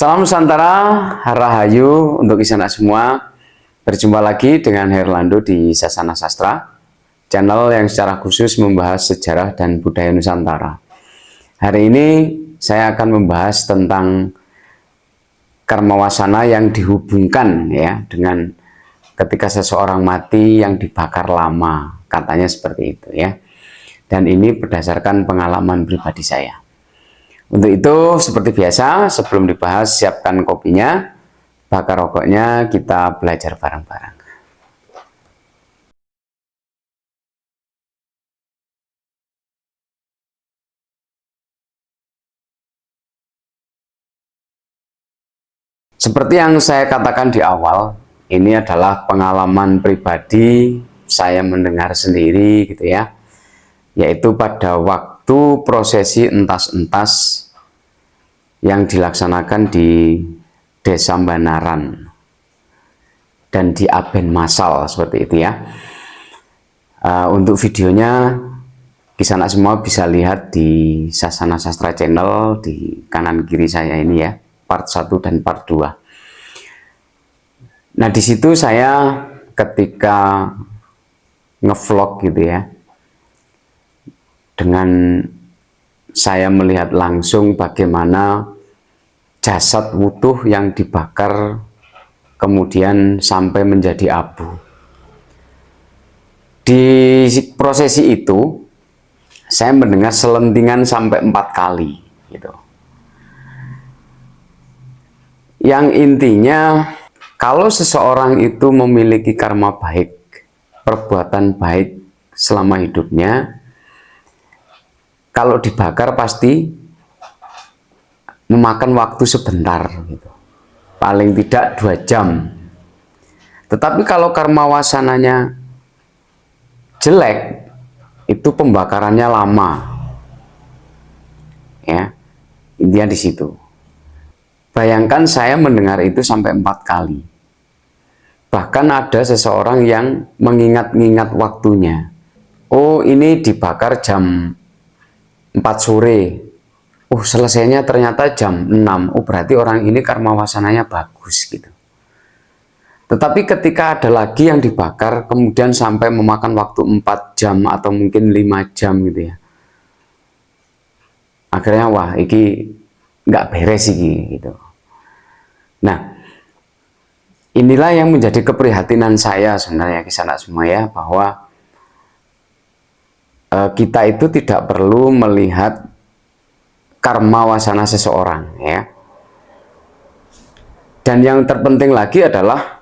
Salam Nusantara, Rahayu untuk kisah semua. Berjumpa lagi dengan Herlando di Sasana Sastra, channel yang secara khusus membahas sejarah dan budaya Nusantara. Hari ini saya akan membahas tentang karmawasana yang dihubungkan ya dengan ketika seseorang mati yang dibakar lama, katanya seperti itu ya. Dan ini berdasarkan pengalaman pribadi saya. Untuk itu, seperti biasa, sebelum dibahas, siapkan kopinya, bakar rokoknya, kita belajar bareng-bareng. Seperti yang saya katakan di awal, ini adalah pengalaman pribadi, saya mendengar sendiri gitu ya, yaitu pada waktu prosesi entas-entas yang dilaksanakan di Desa Banaran dan di Aben Masal seperti itu ya. Untuk videonya kisah semua bisa lihat di Sasana Sastra Channel di kanan kiri saya ini ya, part 1 dan part 2. Nah, di situ saya ketika ngevlog gitu ya, dengan saya melihat langsung bagaimana jasad utuh yang dibakar kemudian sampai menjadi abu. Di prosesi itu saya mendengar selentingan sampai 4 kali gitu. Yang intinya kalau seseorang itu memiliki karma baik, perbuatan baik selama hidupnya, kalau dibakar pasti memakan waktu sebentar gitu. Paling tidak 2 jam. Tetapi kalau karma wasananya jelek, itu pembakarannya lama. Ya. Intinya di situ. Bayangkan saya mendengar itu sampai 4 kali. Bahkan ada seseorang yang mengingat-ingat waktunya. Oh, ini dibakar jam 4 sore. Oh, selesainya ternyata jam 6. Oh, berarti orang ini karma wasananya bagus gitu. Tetapi ketika ada lagi yang dibakar kemudian sampai memakan waktu 4 jam atau mungkin 5 jam gitu ya. Akhirnya wah, ini nggak beres ini gitu. Nah, inilah yang menjadi keprihatinan saya sebenarnya kisah semua ya, bahwa kita itu tidak perlu melihat karma wasana seseorang ya. Dan yang terpenting lagi adalah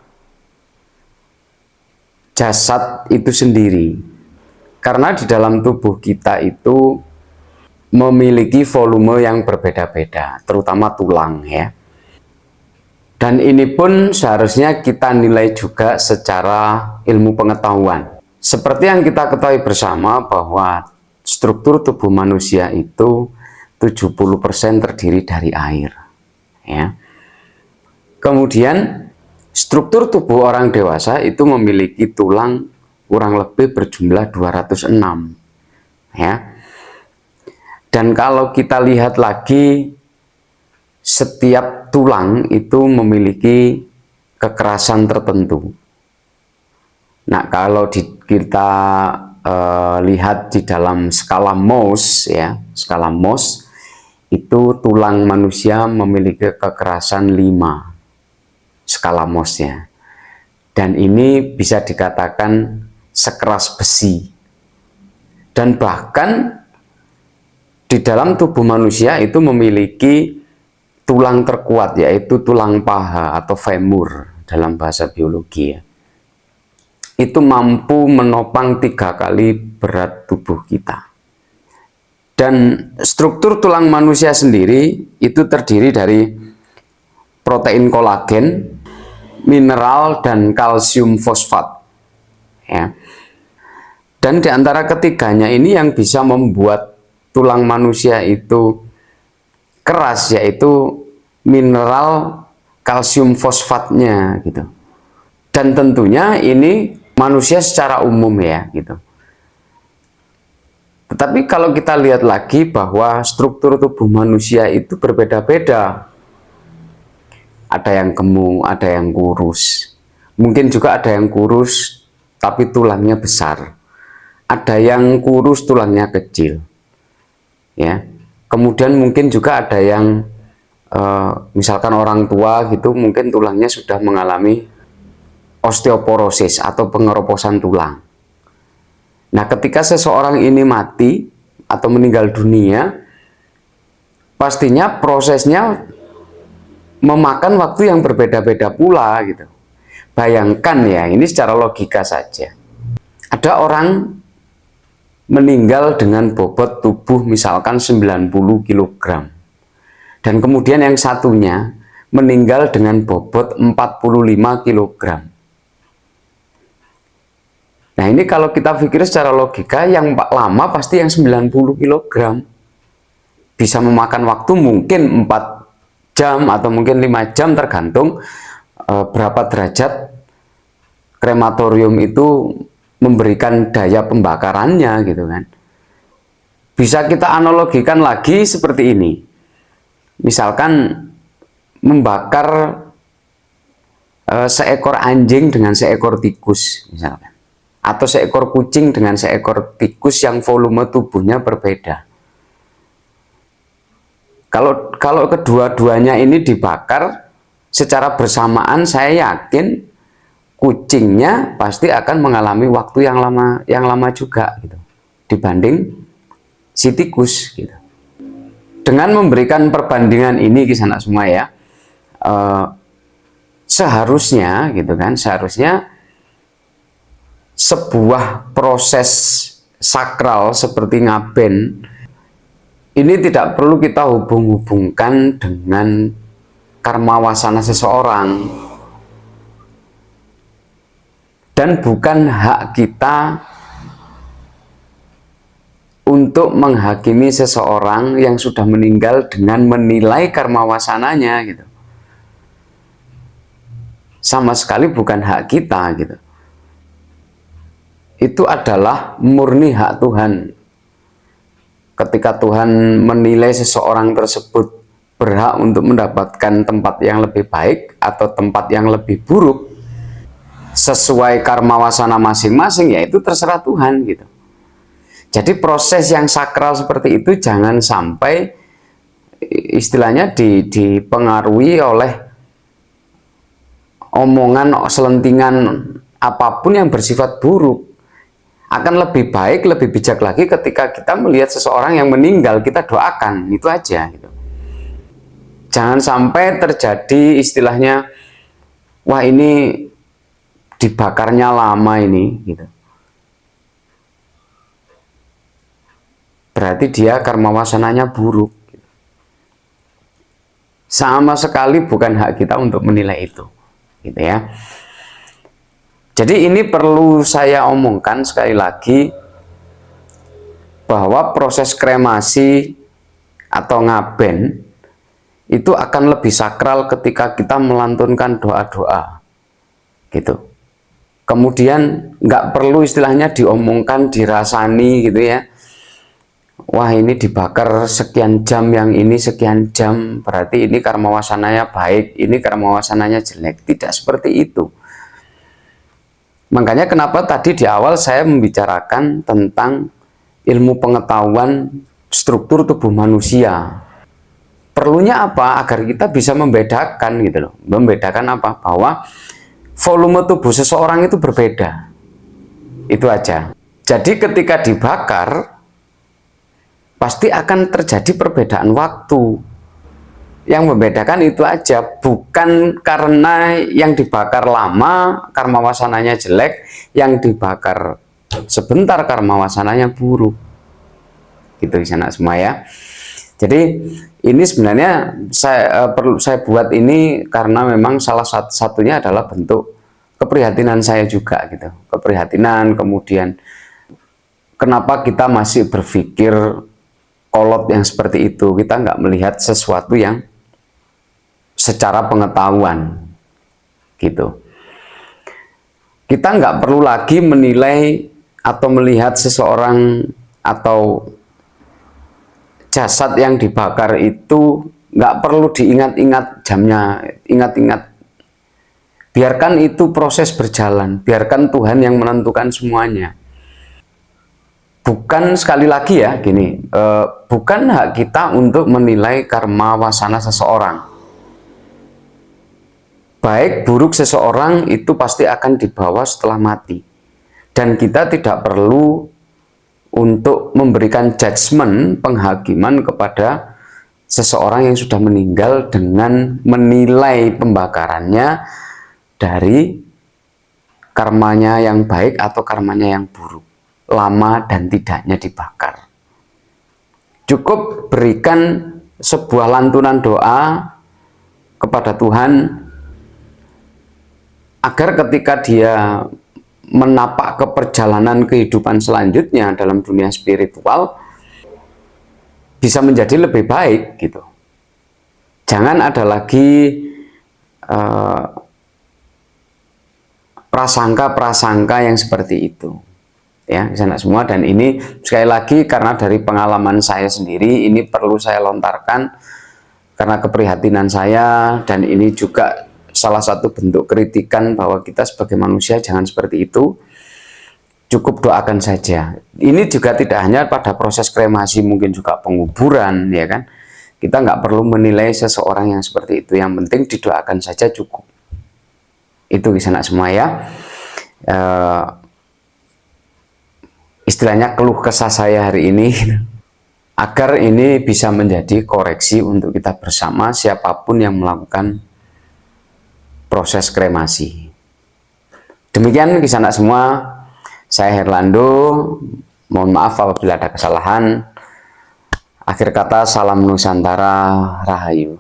jasad itu sendiri. Karena di dalam tubuh kita itu memiliki volume yang berbeda-beda, terutama tulang ya. Dan ini pun seharusnya kita nilai juga secara ilmu pengetahuan. Seperti yang kita ketahui bersama bahwa struktur tubuh manusia itu 70% terdiri dari air. Ya. Kemudian struktur tubuh orang dewasa itu memiliki tulang kurang lebih berjumlah 206. Ya. Dan kalau kita lihat lagi, setiap tulang itu memiliki kekerasan tertentu. Nah, kalau kita lihat di dalam skala Mohs ya, skala Mohs itu tulang manusia memiliki kekerasan 5 skala Mohsnya. Dan ini bisa dikatakan sekeras besi. Dan bahkan di dalam tubuh manusia itu memiliki tulang terkuat, yaitu tulang paha atau femur dalam bahasa biologi ya. Itu mampu menopang 3 kali berat tubuh kita. Dan struktur tulang manusia sendiri itu terdiri dari protein kolagen, mineral, dan kalsium fosfat. Ya. Dan di antara ketiganya ini yang bisa membuat tulang manusia itu keras, yaitu mineral kalsium fosfatnya gitu. Dan tentunya ini manusia secara umum ya gitu. Tetapi kalau kita lihat lagi bahwa struktur tubuh manusia itu berbeda-beda. ada yang gemuk, ada yang kurus. Mungkin juga ada yang kurus tapi tulangnya besar. Ada yang kurus tulangnya kecil. Ya. Kemudian mungkin juga ada yang misalkan orang tua gitu, mungkin tulangnya sudah mengalami osteoporosis atau pengeroposan tulang. Nah, ketika seseorang ini mati atau meninggal dunia, pastinya prosesnya memakan waktu yang berbeda-beda pula gitu. Bayangkan ya, ini secara logika saja. Ada orang meninggal dengan bobot tubuh misalkan 90 kg. Dan kemudian yang satunya meninggal dengan bobot 45 kg. Nah, ini kalau kita pikir secara logika, yang lama pasti yang 90 kg. Bisa memakan waktu mungkin 4 jam atau mungkin 5 jam tergantung berapa derajat krematorium itu memberikan daya pembakarannya gitu kan. Bisa kita analogikan lagi seperti ini. Misalkan membakar seekor anjing dengan seekor tikus misalkan, atau seekor kucing dengan seekor tikus yang volume tubuhnya berbeda. Kalau kedua-duanya ini dibakar secara bersamaan, saya yakin kucingnya pasti akan mengalami waktu yang lama juga gitu dibanding si tikus gitu. Dengan memberikan perbandingan ini ke sana semua ya, seharusnya gitu kan, seharusnya sebuah proses sakral seperti ngaben ini tidak perlu kita hubung-hubungkan dengan karma wasana seseorang, dan bukan hak kita untuk menghakimi seseorang yang sudah meninggal dengan menilai karma wasananya gitu. Sama sekali bukan hak kita gitu. Itu adalah murni hak Tuhan. Ketika Tuhan menilai seseorang tersebut berhak untuk mendapatkan tempat yang lebih baik atau tempat yang lebih buruk sesuai karma wasana masing-masing, ya itu terserah Tuhan gitu. Jadi proses yang sakral seperti itu jangan sampai istilahnya dipengaruhi oleh omongan selentingan apapun yang bersifat buruk. Akan lebih baik, lebih bijak lagi ketika kita melihat seseorang yang meninggal, kita doakan, itu aja gitu. Jangan sampai terjadi istilahnya, wah ini dibakarnya lama ini gitu. Berarti dia karma wasananya buruk. Sama sekali bukan hak kita untuk menilai itu, gitu ya. Jadi ini perlu saya omongkan sekali lagi, bahwa proses kremasi atau ngaben itu akan lebih sakral ketika kita melantunkan doa-doa, gitu. Kemudian nggak perlu istilahnya diomongkan, dirasani gitu ya. Wah ini dibakar sekian jam, yang ini sekian jam, berarti ini karma wasananya baik, ini karma wasananya jelek. Tidak seperti itu. Makanya kenapa tadi di awal saya membicarakan tentang ilmu pengetahuan struktur tubuh manusia. Perlunya apa? Agar kita bisa membedakan gitu loh. Membedakan apa? Bahwa volume tubuh seseorang itu berbeda. Itu aja. Jadi ketika dibakar pasti akan terjadi perbedaan waktu. Yang membedakan itu aja, bukan karena yang dibakar lama karma wasananya jelek, yang dibakar sebentar karma wasananya buruk. Gitu di sana semua ya. Jadi ini sebenarnya saya buat ini karena memang salah satunya adalah bentuk keprihatinan saya juga gitu. Keprihatinan, kemudian kenapa kita masih berpikir kolot yang seperti itu, kita nggak melihat sesuatu yang secara pengetahuan gitu. Kita nggak perlu lagi menilai atau melihat seseorang atau jasad yang dibakar itu nggak perlu diingat-ingat jamnya, ingat-ingat. Biarkan itu proses berjalan, biarkan Tuhan yang menentukan semuanya. Bukan, sekali lagi ya, gini, bukan hak kita untuk menilai karma wasana seseorang. Baik buruk seseorang itu pasti akan dibawa setelah mati. Dan kita tidak perlu untuk memberikan judgement, penghakiman kepada seseorang yang sudah meninggal dengan menilai pembakarannya dari karmanya yang baik atau karmanya yang buruk, lama dan tidaknya dibakar. Cukup berikan sebuah lantunan doa kepada Tuhan agar ketika dia menapak ke perjalanan kehidupan selanjutnya dalam dunia spiritual bisa menjadi lebih baik gitu. Jangan ada lagi prasangka-prasangka yang seperti itu, ya sana semua. Dan ini sekali lagi karena dari pengalaman saya sendiri, ini perlu saya lontarkan karena keprihatinan saya, dan ini juga salah satu bentuk kritikan bahwa kita sebagai manusia jangan seperti itu. Cukup doakan saja. Ini juga tidak hanya pada proses kremasi, mungkin juga penguburan, ya kan. Kita nggak perlu menilai seseorang yang seperti itu, yang penting didoakan saja cukup. Itu di sana semua ya. Istilahnya keluh kesah saya hari ini agar ini bisa menjadi koreksi untuk kita bersama, siapapun yang melakukan proses kremasi. Demikian kisah anak semua. Saya Herlando, mohon maaf apabila ada kesalahan. Akhir kata, salam Nusantara, Rahayu.